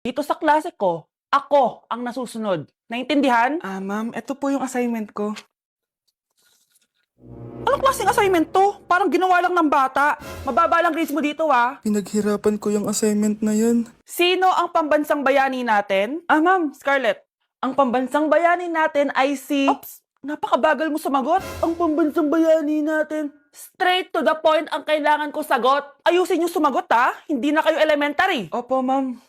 Dito sa klase ko, ako ang nasusunod. Naintindihan? Ma'am, ito po yung assignment ko. Anong klaseng assignment to? Parang ginawa lang ng bata. Mababa lang grades mo dito, ah. Pinaghirapan ko yung assignment na yun. Sino ang pambansang bayani natin? Ma'am, Scarlett. Ang pambansang bayani natin ay si... Oops! Napakabagal mo sumagot. Ang pambansang bayani natin. Straight to the point ang kailangan ko sagot. Ayusin yung sumagot, ha? Hindi na kayo elementary. Opo, ma'am.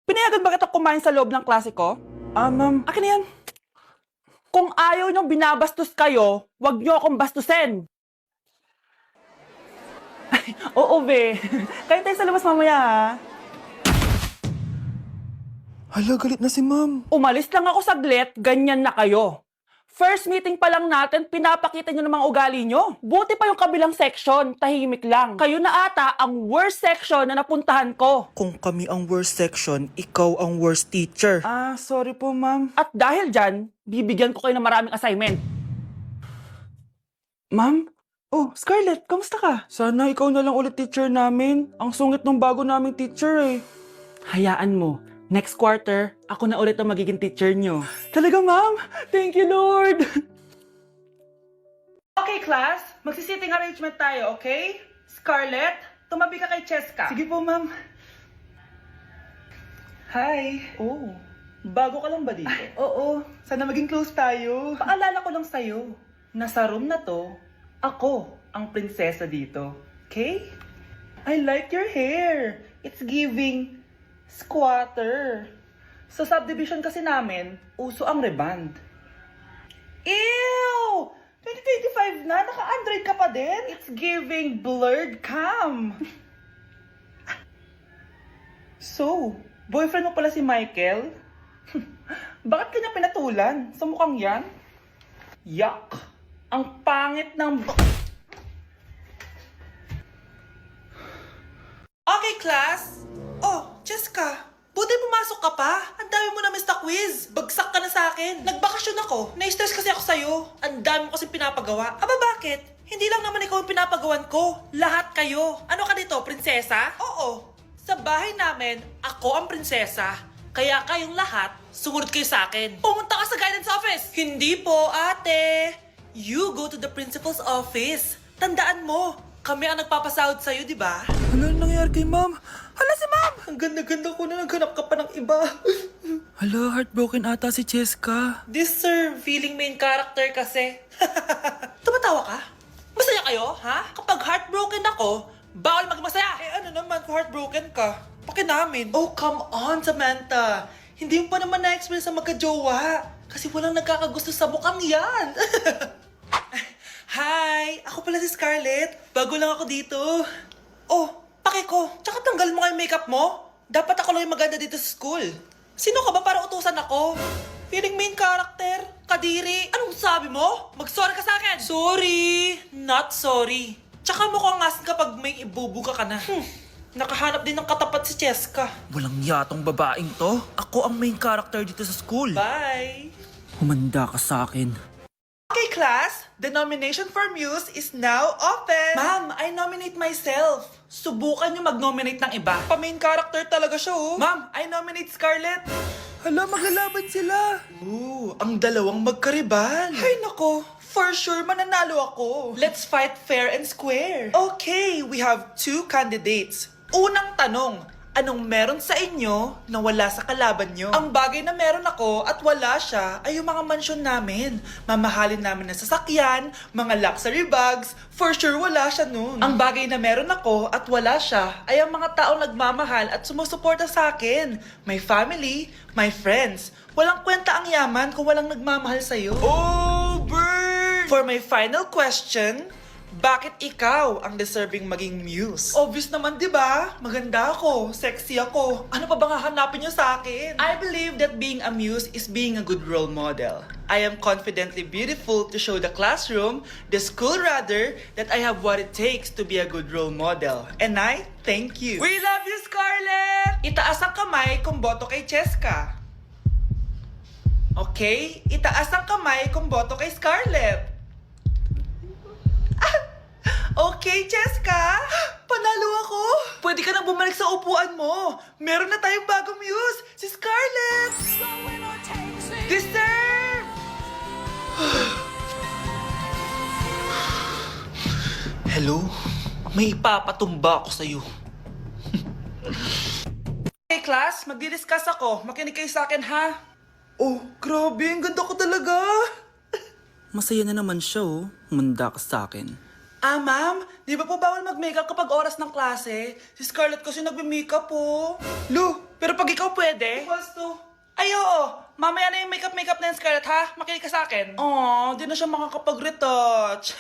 Pinayagan ba kita kumain sa loob ng klase ko? Ma'am. Akin na yan. Kung ayaw niyong binabastos kayo, wag niyo akong bastusin. Ay, oo, be. Kayo tayo sa labas mamaya, ha? Hala, galit na si ma'am. Umalis lang ako saglit, ganyan na kayo. First meeting pa lang natin, pinapakita niyo ng mga ugali niyo. Buti pa yung kabilang section, tahimik lang. Kayo na ata ang worst section na napuntahan ko. Kung kami ang worst section, ikaw ang worst teacher. Sorry po, ma'am. At dahil dyan, bibigyan ko kayo ng maraming assignment. Ma'am? Oh, Scarlett, kamusta ka? Sana ikaw na lang ulit teacher namin. Ang sungit ng bago naming teacher eh. Hayaan mo, next quarter, ako na ulit ang magiging teacher niyo. Talaga, ma'am? Thank you, Lord. Okay, class. Magsisitting arrangement tayo, okay? Scarlett, tumabi ka kay Cheska. Sige po, ma'am. Hi. Oh, bago ka lang ba dito? Oo, sana maging close tayo. Paalala ko lang sa'yo, nasa room na to, ako ang prinsesa dito. Okay? I like your hair. It's giving squatter. Sa subdivision kasi namin, uso ang reband. Ew! 2025 na, naka-Android ka pa din? It's giving blurred cam. So, boyfriend mo pala si Michael? Bakit kanya pinatulan? Sa mukhang yan? Yuck! Ang pangit ng... Okay, class. Oh, Cheska, buti pumasok ka pa. Ang dami mo na miss na quiz. Bagsak ka na sa akin. Nagbakasyon ako. Na-stress kasi ako sa'yo. Ang dami mo kasi pinapagawa. Aba, bakit? Hindi lang naman ikaw ang pinapagawan ko. Lahat kayo. Ano ka dito, prinsesa? Oo. Sa bahay namin, ako ang prinsesa. Kaya kayong lahat, sumunod kayo sa akin. Pumunta ka sa guidance office. Hindi po, ate. You go to the principal's office. Tandaan mo, kami ang nagpapasahod sa'yo, di ba? Hala, anong nangyari kay ma'am? Hala si ma'am! Ang ganda-ganda ko na naghanap ka pa ng iba. Hala, heartbroken ata si Cheska. This sir, feeling main character kasi. Tumatawa ka? Masaya kayo, ha? Kapag heartbroken ako, bawal maging masaya. Eh ano naman kung heartbroken ka? Pakinamin. Oh, come on, Samantha. Hindi mo pa naman na-experience sa magka-jowa. Kasi walang nagkakagusto sa mukhang yan. Hi! Ako pala si Scarlett. Bago lang ako dito. Oh, pake ko. Tsaka tanggal mo nga yung makeup mo. Dapat ako lang yung maganda dito sa school. Sino ka ba para utusan ako? Feeling main character? Kadiri? Anong sabi mo? Mag-sorry ka sa akin! Sorry! Not sorry. Tsaka mukhang asin kapag may ibubuga ka na. Nakahanap din ng katapat si Cheska. Walang yatong babaeng to. Ako ang main character dito sa school. Bye! Humanda ka sa akin. Okay, class. The nomination for Muse is now open. Ma'am, I nominate myself. Subukan niyo mag-nominate ng iba. Pa-main character talaga siya, oh. Ma'am, I nominate Scarlett. Hala, maglalaban sila. Ooh, ang dalawang magkaribal. Ay, nako. For sure, mananalo ako. Let's fight fair and square. Okay, we have 2 candidates. Unang tanong, anong meron sa inyo na wala sa kalaban nyo? Ang bagay na meron ako at wala siya ay yung mga mansyon namin. Mamahalin namin na sasakyan, mga luxury bags. For sure, wala siya nun. Ang bagay na meron ako at wala siya ay ang mga taong nagmamahal at sumusuporta sa akin. My family, my friends. Walang kwenta ang yaman kung walang nagmamahal sa'yo. Oh, burn! For my final question, bakit ikaw ang deserving maging muse? Obvious naman, di ba? Maganda ako, sexy ako. Ano pa bang hahanapin niyo sa akin? I believe that being a muse is being a good role model. I am confidently beautiful to show the classroom, the school rather, that I have what it takes to be a good role model. And I thank you. We love you, Scarlett! Itaas ang kamay kung boto kay Cheska. Okay? Itaas ang kamay kung boto kay Scarlett. Okay, Cheska! Panalo ako! Pwede ka nang bumalik sa upuan mo. Meron na tayong bagong muse, si Scarlett! Deserve! Hello? May ipapatumba ako sa'yo. Hey class, magdi-discuss ako. Makinig kayo sa akin ha. Oh, grabe, ang ganda ko talaga. Masaya na naman siya oh. Munda ka sa akin. Ah, ma'am, di ba po bawal mag-makeup kapag oras ng klase? Si Scarlett kasi nagme-makeup po. Lu, pero pag ikaw pwede? Basto. Ay, oo. Mamaya na yung makeup na yung Scarlett, ha? Makinig ka sa akin. Aw, di na siya makakapag-retouch.